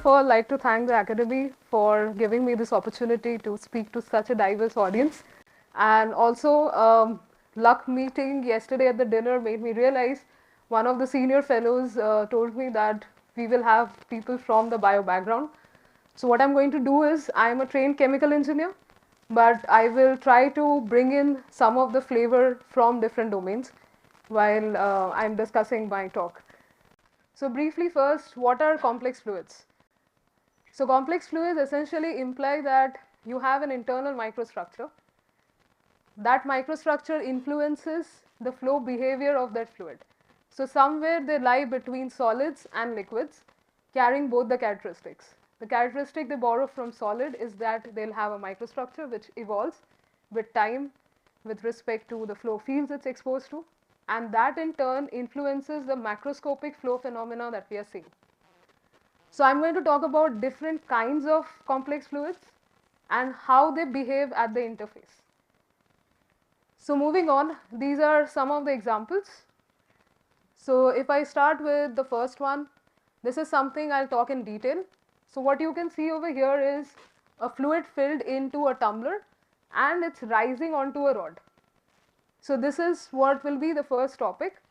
of all like to thank the Academy for giving me this opportunity to speak to such a diverse audience. And also, luck meeting yesterday at the dinner made me realize one of the senior fellows told me that we will have people from the bio background. So what I'm going to do is, I'm a trained chemical engineer, but I will try to bring in some of the flavor from different domains while I'm discussing my talk. So briefly first, what are complex fluids? So complex fluids essentially imply that you have an internal microstructure. That microstructure influences the flow behavior of that fluid. So somewhere they lie between solids and liquids, carrying both the characteristics. The characteristic they borrow from solid is that they'll have a microstructure which evolves with time with respect to the flow fields it's exposed to, and that in turn influences the macroscopic flow phenomena that we are seeing. So I'm going to talk about different kinds of complex fluids and how they behave at the interface. So moving on, these are some of the examples. So if I start with the first one, this is something I'll talk in detail. So what you can see over here is a fluid filled into a tumbler and it's rising onto a rod. So this is what will be the first topic.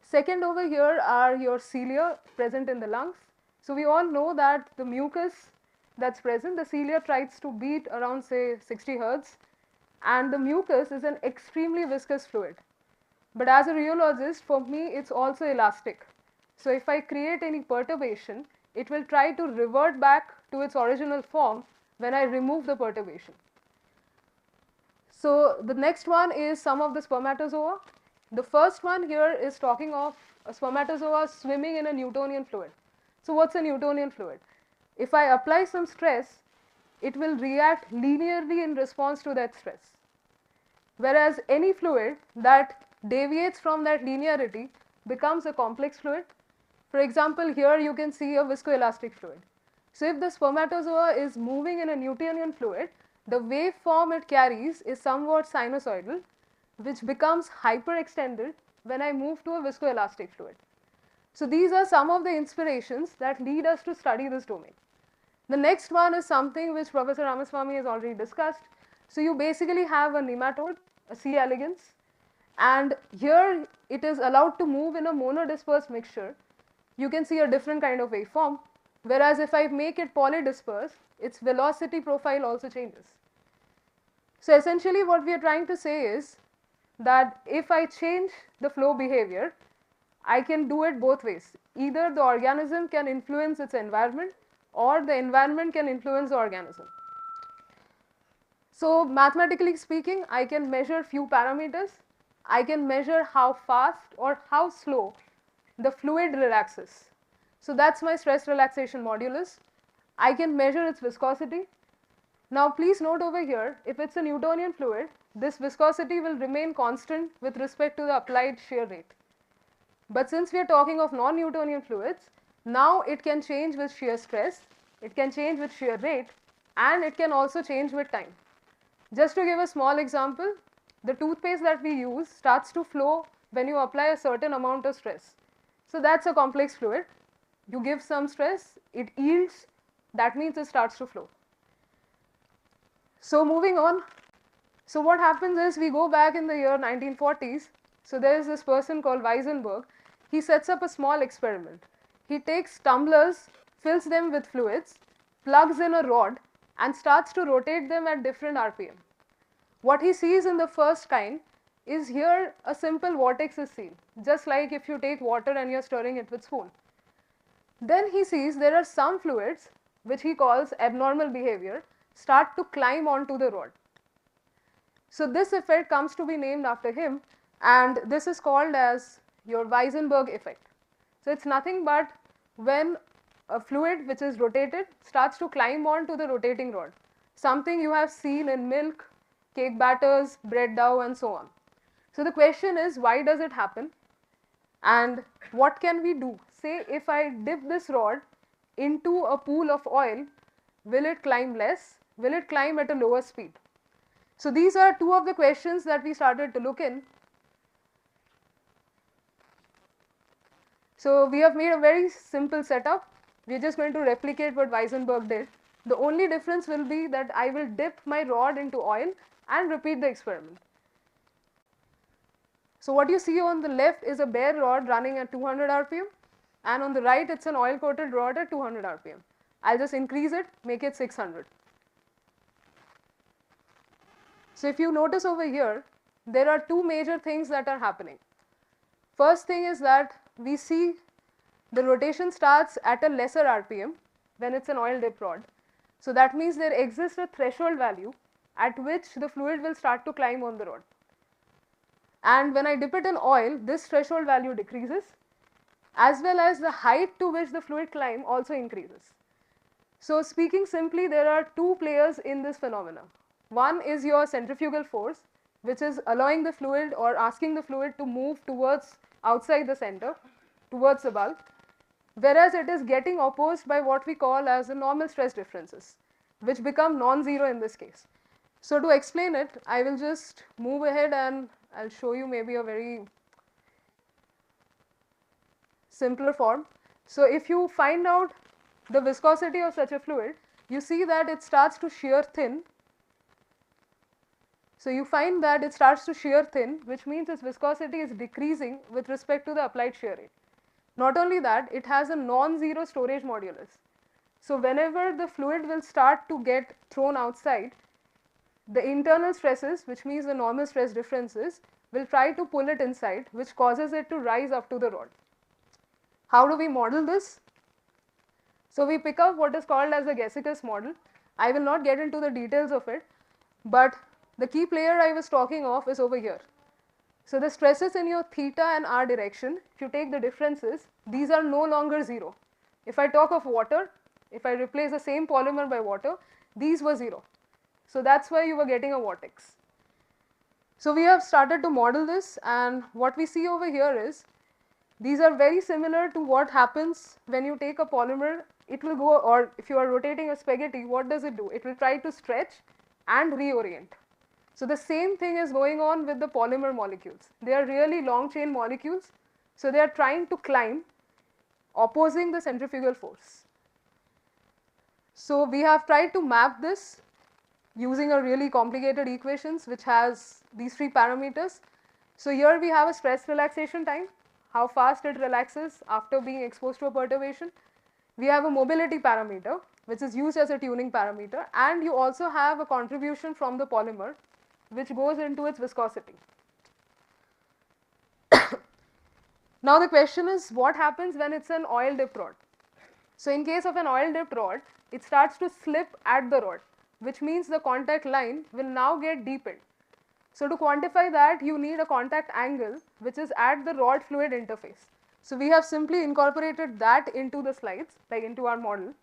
Second over here are your cilia present in the lungs. So we all know that the mucus that's present, the cilia tries to beat around say 60 Hertz, and the mucus is an extremely viscous fluid. But as a rheologist, for me it's also elastic. So if I create any perturbation, it will try to revert back to its original form when I remove the perturbation. So the next one is some of the spermatozoa. The first one here is talking of a spermatozoa swimming in a Newtonian fluid. So what's a Newtonian fluid? If I apply some stress, it will react linearly in response to that stress. Whereas any fluid that deviates from that linearity becomes a complex fluid. For example, here you can see a viscoelastic fluid. So if the spermatozoa is moving in a Newtonian fluid, the waveform it carries is somewhat sinusoidal, which becomes hyperextended when I move to a viscoelastic fluid. So these are some of the inspirations that lead us to study this domain. The next one is something which Professor Ramaswamy has already discussed. So you basically have a nematode, a C. elegans, and here it is allowed to move in a monodispersed mixture. You can see a different kind of waveform, whereas if I make it polydispersed, its velocity profile also changes. So essentially what we are trying to say is that if I change the flow behavior, I can do it both ways. Either the organism can influence its environment or the environment can influence the organism. So mathematically speaking, I can measure few parameters. I can measure how fast or how slow the fluid relaxes. So that's my stress relaxation modulus. I can measure its viscosity. Now please note over here, if it's a Newtonian fluid, this viscosity will remain constant with respect to the applied shear rate. But since we are talking of non-Newtonian fluids, now it can change with shear stress, it can change with shear rate, and it can also change with time. Just to give a small example, the toothpaste that we use starts to flow when you apply a certain amount of stress. So that's a complex fluid. You give some stress, it yields, that means it starts to flow. So moving on, so what happens is we go back in the year 1940s. So there is this person called Weisenberg. He sets up a small experiment. He takes tumblers, fills them with fluids, plugs in a rod and starts to rotate them at different RPM. What he sees in the first kind is here a simple vortex is seen, just like if you take water and you're stirring it with spoon. Then he sees there are some fluids, which he calls abnormal behavior, start to climb onto the rod. So this effect comes to be named after him, and this is called as your Weisenberg effect. So it's nothing but when a fluid which is rotated starts to climb onto the rotating rod, something you have seen in milk, cake batters, bread dough and so on. So the question is, why does it happen and what can we do? Say if I dip this rod into a pool of oil, will it climb less? Will it climb at a lower speed? So these are two of the questions that we started to look in. So we have made a very simple setup. We're just going to replicate what Weissenberg did. The only difference will be that I will dip my rod into oil and repeat the experiment. So what you see on the left is a bare rod running at 200 rpm, and on the right it's an oil coated rod at 200 rpm. I'll just increase it, make it 600. So if you notice over here, there are two major things that are happening. First thing is that we see the rotation starts at a lesser RPM when it's an oil dip rod. So that means there exists a threshold value at which the fluid will start to climb on the rod. And when I dip it in oil, this threshold value decreases, as well as the height to which the fluid climb also increases. So speaking simply, there are two players in this phenomena. One is your centrifugal force, which is allowing the fluid or asking the fluid to move towards outside the center, towards the bulk, whereas it is getting opposed by what we call as the normal stress differences, which become non-zero in this case. So to explain it, I will just move ahead and I'll show you maybe a very simpler form. So if you find out the viscosity of such a fluid, you see that it starts to shear thin. So you find that it starts to shear thin, which means its viscosity is decreasing with respect to the applied shear rate. Not only that, it has a non-zero storage modulus. So whenever the fluid will start to get thrown outside, the internal stresses, which means the normal stress differences, will try to pull it inside, which causes it to rise up to the rod. How do we model this? So we pick up what is called as the Gesichus model. I will not get into the details of it, but the key player I was talking of is over here. So the stresses in your theta and r direction, if you take the differences, these are no longer zero. If I talk of water, if I replace the same polymer by water, these were zero. So that's why you were getting a vortex. So we have started to model this, and what we see over here is these are very similar to what happens when you take a polymer. It will go, or if you are rotating a spaghetti, what does it do? It will try to stretch and reorient. So the same thing is going on with the polymer molecules. They are really long chain molecules, so they are trying to climb, opposing the centrifugal force. So we have tried to map this using a really complicated equations which has these three parameters. So here we have a stress relaxation time, how fast it relaxes after being exposed to a perturbation. We have a mobility parameter, which is used as a tuning parameter, and you also have a contribution from the polymer, which goes into its viscosity. Now the question is, what happens when it's an oil dipped rod? So in case of an oil dipped rod, it starts to slip at the rod, which means the contact line will now get deepened. So to quantify that, you need a contact angle which is at the rod fluid interface. So we have simply incorporated that into the slides, like into our model,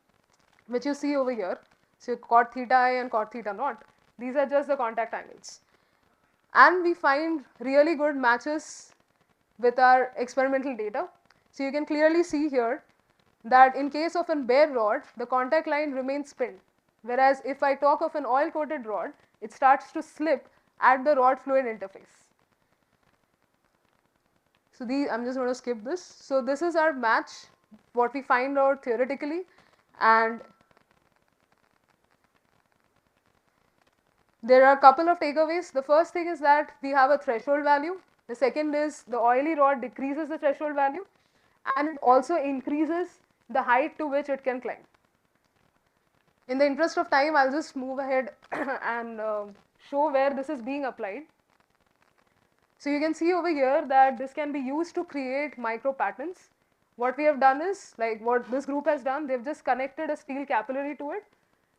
which you see over here. So cot theta I and cot theta naught, these are just the contact angles. And we find really good matches with our experimental data. So you can clearly see here that in case of a bare rod, the contact line remains pinned, whereas if I talk of an oil coated rod, it starts to slip at the rod fluid interface. So I'm just going to skip this. So this is our match, what we find out theoretically, and there are a couple of takeaways. The first thing is that we have a threshold value. The second is the oily rod decreases the threshold value, and it also increases the height to which it can climb. In the interest of time, I'll just move ahead and show where this is being applied. So you can see over here that this can be used to create micro patterns. What we have done is, like what this group has done, they've just connected a steel capillary to it.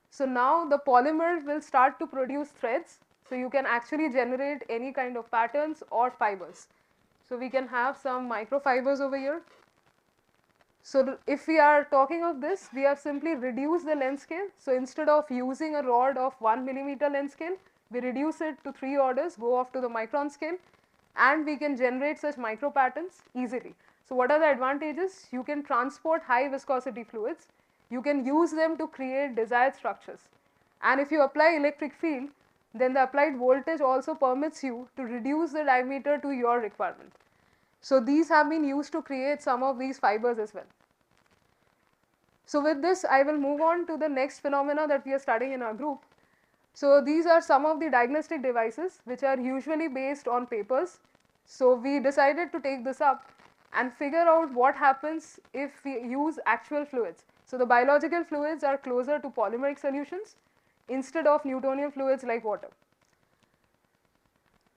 So now the polymer will start to produce threads, so you can actually generate any kind of patterns or fibers. So we can have some microfibers over here. So if we are talking of this, we have simply reduced the length scale. So instead of using a rod of 1 millimeter length scale, we reduce it to 3 orders, go off to the micron scale, and we can generate such micro patterns easily. So what are the advantages? You can transport high viscosity fluids, you can use them to create desired structures, and if you apply electric field, then the applied voltage also permits you to reduce the diameter to your requirement. So these have been used to create some of these fibers as well. So with this, I will move on to the next phenomena that we are studying in our group. So these are some of the diagnostic devices which are usually based on papers. So we decided to take this up and figure out what happens if we use actual fluids. So the biological fluids are closer to polymeric solutions instead of Newtonian fluids like water.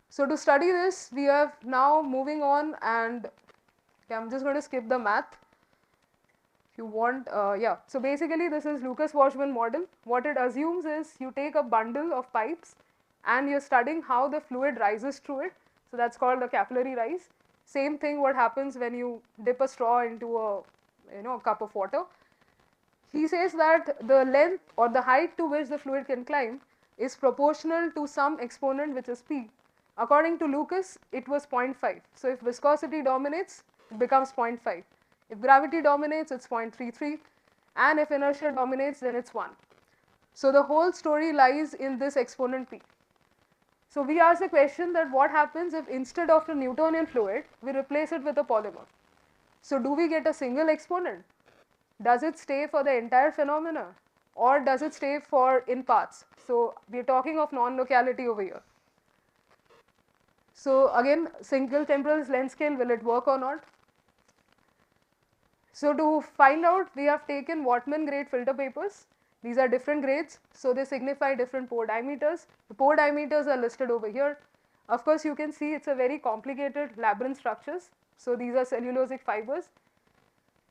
So to study this, we are now moving on, and okay, I'm just going to skip the math. If you want, yeah. So basically this is Lucas-Washburn model. What it assumes is you take a bundle of pipes and you're studying how the fluid rises through it. So that's called the capillary rise. Same thing what happens when you dip a straw into a a cup of water. He says that the length or the height to which the fluid can climb is proportional to some exponent which is p. According to Lucas, it was 0.5. So if viscosity dominates, it becomes 0.5. If gravity dominates, it's 0.33, and if inertia dominates, then it's 1. So the whole story lies in this exponent p. So we ask the question that what happens if instead of a Newtonian fluid, we replace it with a polymer. So do we get a single exponent? Does it stay for the entire phenomena, or does it stay for in parts? So we are talking of non-locality over here. So again, single temporal length scale, will it work or not? So to find out, we have taken Whatman grade filter papers. These are different grades, so they signify different pore diameters. The pore diameters are listed over here. Of course, you can see it's a very complicated labyrinth structures. So these are cellulosic fibers.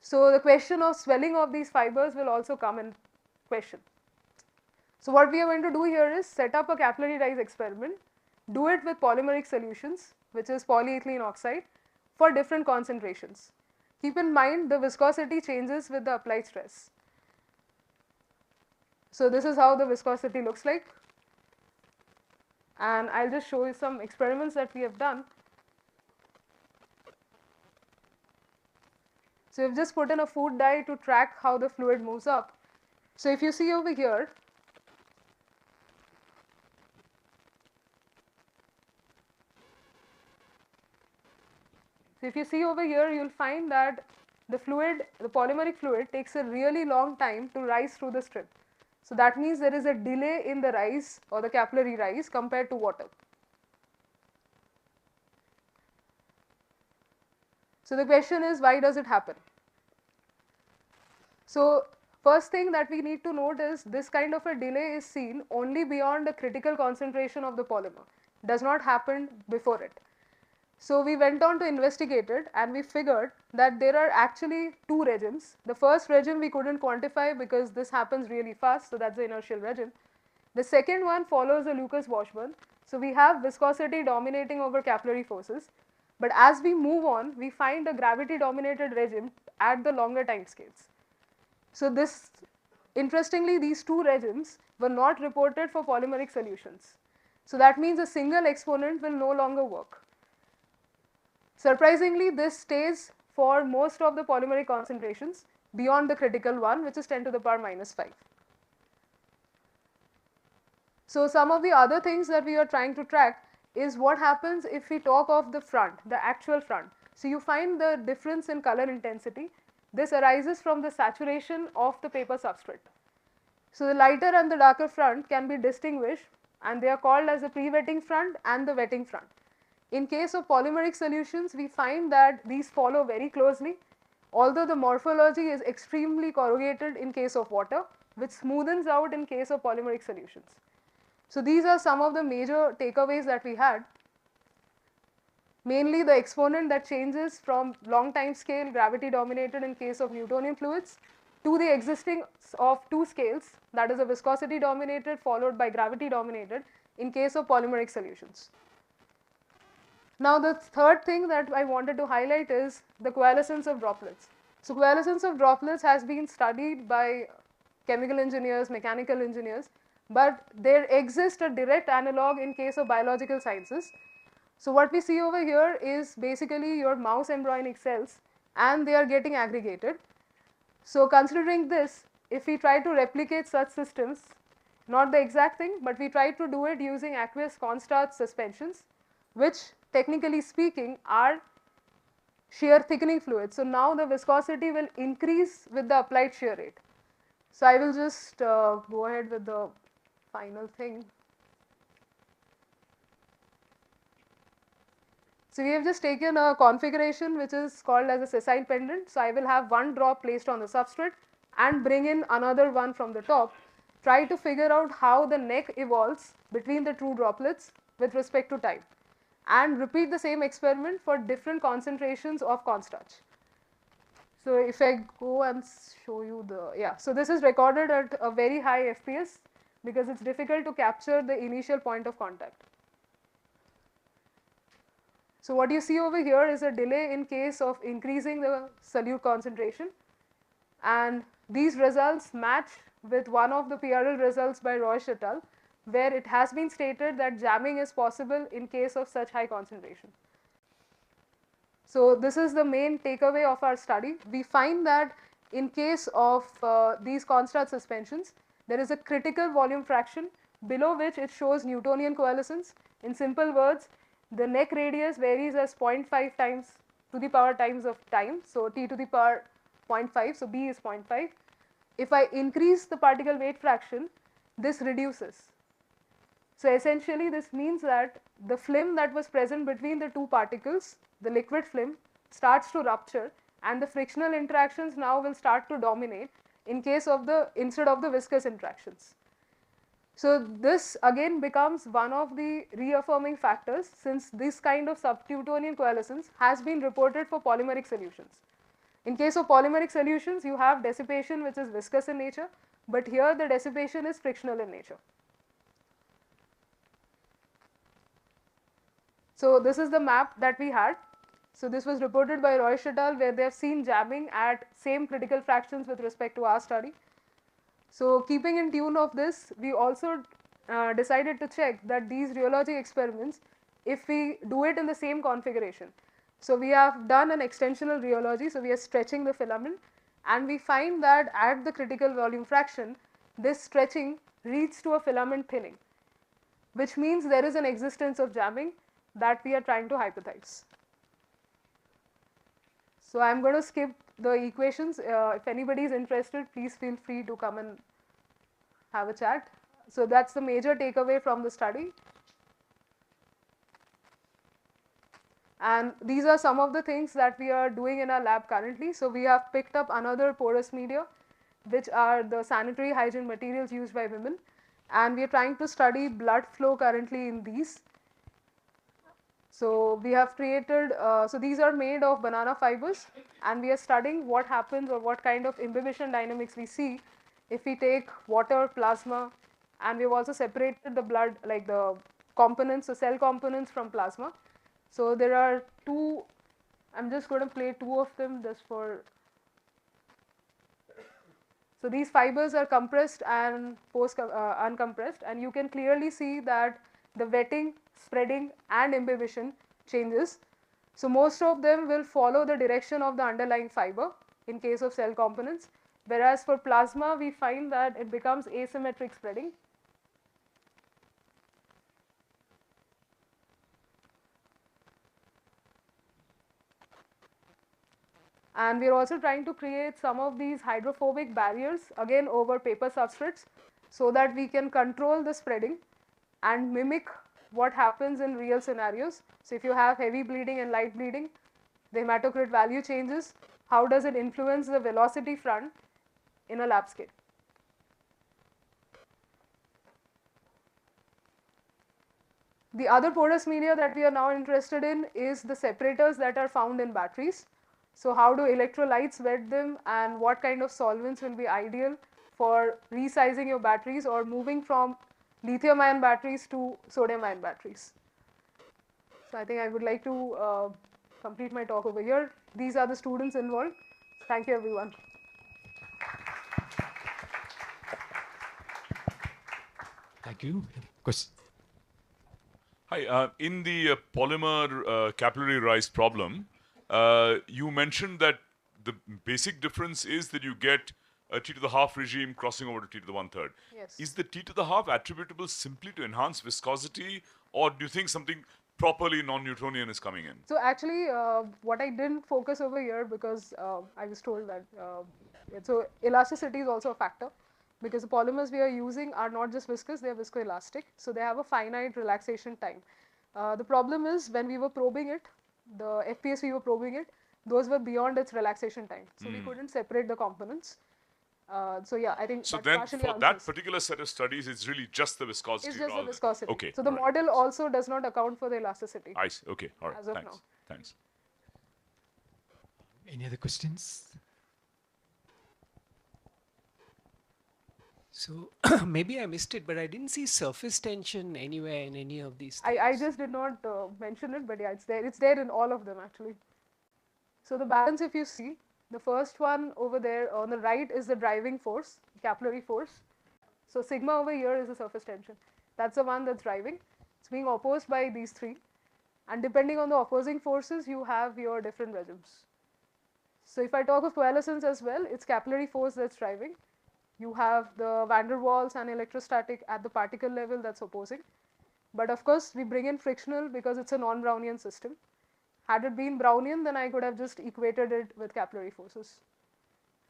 So the question of swelling of these fibers will also come in question. So what we are going to do here is set up a capillary rise experiment, do it with polymeric solutions, which is polyethylene oxide, for different concentrations. Keep in mind the viscosity changes with the applied stress. So this is how the viscosity looks like, and I'll just show you some experiments that we have done. So we've just put in a food dye to track how the fluid moves up. So if you see over here, you'll find that the fluid, the polymeric fluid, takes a really long time to rise through the strip. So that means there is a delay in the rise or the capillary rise compared to water. So the question is, why does it happen? So first thing that we need to note is this kind of a delay is seen only beyond the critical concentration of the polymer. It does not happen before it. So we went on to investigate it, and we figured that there are actually two regimes. The first regime we couldn't quantify because this happens really fast, so that's the inertial regime. The second one follows the Lucas-Washburn. So we have viscosity dominating over capillary forces, but as we move on, we find a gravity dominated regime at the longer time scales. So this, interestingly, these two regimes were not reported for polymeric solutions. So that means a single exponent will no longer work. Surprisingly, this stays for most of the polymeric concentrations beyond the critical one, which is 10 to the power minus 5. So some of the other things that we are trying to track is what happens if we talk of the front, the actual front. So you find the difference in color intensity. This arises from the saturation of the paper substrate. So the lighter and the darker front can be distinguished, and they are called as the pre-wetting front and the wetting front. In case of polymeric solutions, we find that these follow very closely, although the morphology is extremely corrugated in case of water, which smoothens out in case of polymeric solutions. So these are some of the major takeaways that we had. Mainly the exponent that changes from long time scale gravity dominated in case of Newtonian fluids to the existing of two scales, that is a viscosity dominated followed by gravity dominated in case of polymeric solutions. Now the third thing that I wanted to highlight is the coalescence of droplets. So coalescence of droplets has been studied by chemical engineers, mechanical engineers, but there exists a direct analog in case of biological sciences. So what we see over here is basically your mouse embryonic cells, and they are getting aggregated. So considering this, if we try to replicate such systems, not the exact thing, but we try to do it using aqueous cornstarch suspensions, which technically speaking are shear thickening fluids. So now the viscosity will increase with the applied shear rate. So I will just go ahead with the final thing. So we have just taken a configuration which is called as a sessile pendant. So I will have one drop placed on the substrate and bring in another one from the top. Try to figure out how the neck evolves between the two droplets with respect to time, and repeat the same experiment for different concentrations of cornstarch. So if I go and show you the, yeah, so this is recorded at a very high FPS because it's difficult to capture the initial point of contact. So what you see over here is a delay in case of increasing the solute concentration, and these results match with one of the PRL results by Roy et al., where it has been stated that jamming is possible in case of such high concentration. So this is the main takeaway of our study. We find that in case of these cornstarch suspensions, there is a critical volume fraction below which it shows Newtonian coalescence. In simple words, the neck radius varies as 0.5 times to the power times of time, so t to the power 0.5, so b is 0.5. If I increase the particle weight fraction, this reduces. So essentially this means that the film that was present between the two particles, the liquid film, starts to rupture, and the frictional interactions now will start to dominate in case of instead of the viscous interactions. So this again becomes one of the reaffirming factors, since this kind of subnewtonian coalescence has been reported for polymeric solutions. In case of polymeric solutions, you have dissipation which is viscous in nature, but here the dissipation is frictional in nature. So this is the map that we had. So this was reported by Roy et al., where they have seen jamming at same critical fractions with respect to our study. So keeping in tune of this, we also decided to check that these rheology experiments, if we do it in the same configuration. So we have done an extensional rheology, so we are stretching the filament, and we find that at the critical volume fraction, this stretching leads to a filament thinning, which means there is an existence of jamming that we are trying to hypothesize. So I am going to skip the equations. If anybody is interested, please feel free to come and have a chat. So that's the major takeaway from the study. And these are some of the things that we are doing in our lab currently. So we have picked up another porous media, which are the sanitary hygiene materials used by women. And we are trying to study blood flow currently in these. So we have created, so these are made of banana fibers, and we are studying what happens or what kind of imbibition dynamics we see if we take water, plasma, and we have also separated the blood, like the components, so cell components from plasma. So there are two, I'm just going to play two of them just for, so these fibers are compressed and uncompressed, and you can clearly see that the wetting, spreading and imbibition changes. So most of them will follow the direction of the underlying fiber in case of cell components, whereas for plasma we find that it becomes asymmetric spreading. And we are also trying to create some of these hydrophobic barriers again over paper substrates, so that we can control the spreading and mimic what happens in real scenarios. So if you have heavy bleeding and light bleeding, the hematocrit value changes. How does it influence the velocity front in a lab scale? The other porous media that we are now interested in is the separators that are found in batteries. So how do electrolytes wet them, and what kind of solvents will be ideal for resizing your batteries or moving from lithium ion batteries to sodium ion batteries. So I think I would like to complete my talk over here. These are the students involved. Thank you everyone. Thank you. Of course. Hi, in the polymer capillary rise problem, you mentioned that the basic difference is that you get a t to the half regime crossing over to t to the 1/3. Yes. Is the t to the half attributable simply to enhanced viscosity, or do you think something properly non-Newtonian is coming in? So actually, what I didn't focus over here because I was told that so elasticity is also a factor because the polymers we are using are not just viscous; they are viscoelastic. So they have a finite relaxation time. The problem is when we were probing it, the FPS we were probing it, those were beyond its relaxation time. So we couldn't separate the components. So yeah, I think So that then, partially for that answers. particular set of studies, it's really just the viscosity. It's just the rather than- viscosity. Okay. So the all right. model also does not account for the elasticity. I see. Okay. All right. As of Thanks. now. Thanks. Any other questions? So maybe I missed it, but I didn't see surface tension anywhere in any of these I things. just did not mention it, but yeah, it's there. It's there in all of them actually. So the balance, if you see, the first one over there on the right is the driving force, capillary force. So sigma over here is the surface tension. That's the one that's driving. It's being opposed by these three. And depending on the opposing forces, you have your different regimes. So if I talk of coalescence as well, it's capillary force that's driving. You have the van der Waals and electrostatic at the particle level that's opposing. But of course, we bring in frictional because it's a non-Brownian system. Had it been Brownian, then I could have just equated it with capillary forces.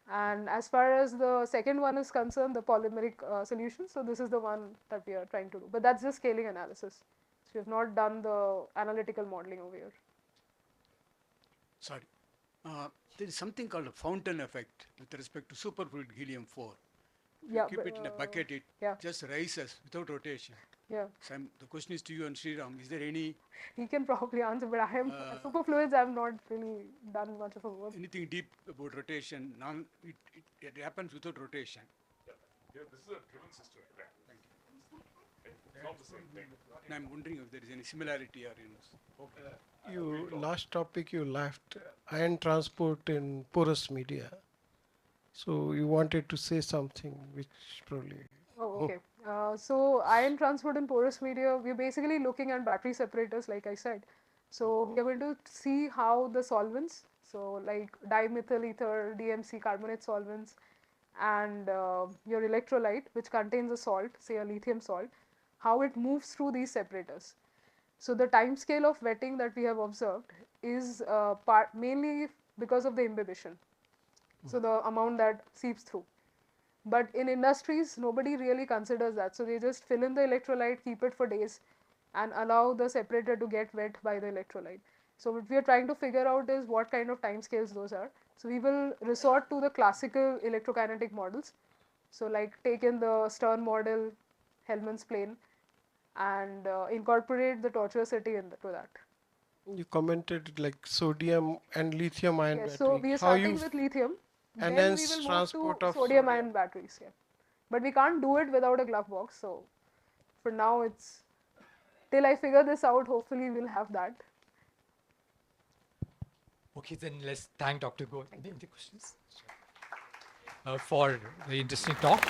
And as far as the second one is concerned, the polymeric solution, so this is the one that we are trying to do. But that's just scaling analysis. So we have not done the analytical modeling over here. Sorry. There is something called a fountain effect with respect to superfluid helium-4. Yeah, Keep it in a bucket, it yeah. just rises without rotation. Yeah, So the question is to you and Sriram, is there any he can probably answer, but I am superfluids. I've not really done much of a work. anything deep about rotation? It happens without rotation. Yeah, this is a driven system. It's not the same thing. And I'm wondering if there is any similarity or Last topic you left, ion transport in porous media. So you wanted to say something which probably. Oh, okay. So ion transport in porous media, we're basically looking at battery separators, like I said. So we're going to see how the solvents, so like dimethyl ether, DMC, carbonate solvents, and your electrolyte, which contains a salt, say a lithium salt, how it moves through these separators. So the time scale of wetting that we have observed is mainly because of the imbibition. So the amount that seeps through. But in industries, nobody really considers that. So they just fill in the electrolyte, keep it for days, and allow the separator to get wet by the electrolyte. So what we are trying to figure out is what kind of time scales those are. So we will resort to the classical electrokinetic models. So like take in the Stern model, Hellman's plane, and incorporate the tortuosity into that. You commented like sodium and lithium ion Yes, battery. so we are How starting you with lithium, then we enhance will move transport to of sodium ion batteries. Yeah, but we can't do it without a glove box. So for now, it's till I figure this out. Hopefully, we'll have that. Okay, then let's thank Dr. Goel. Any other questions? For the interesting talk.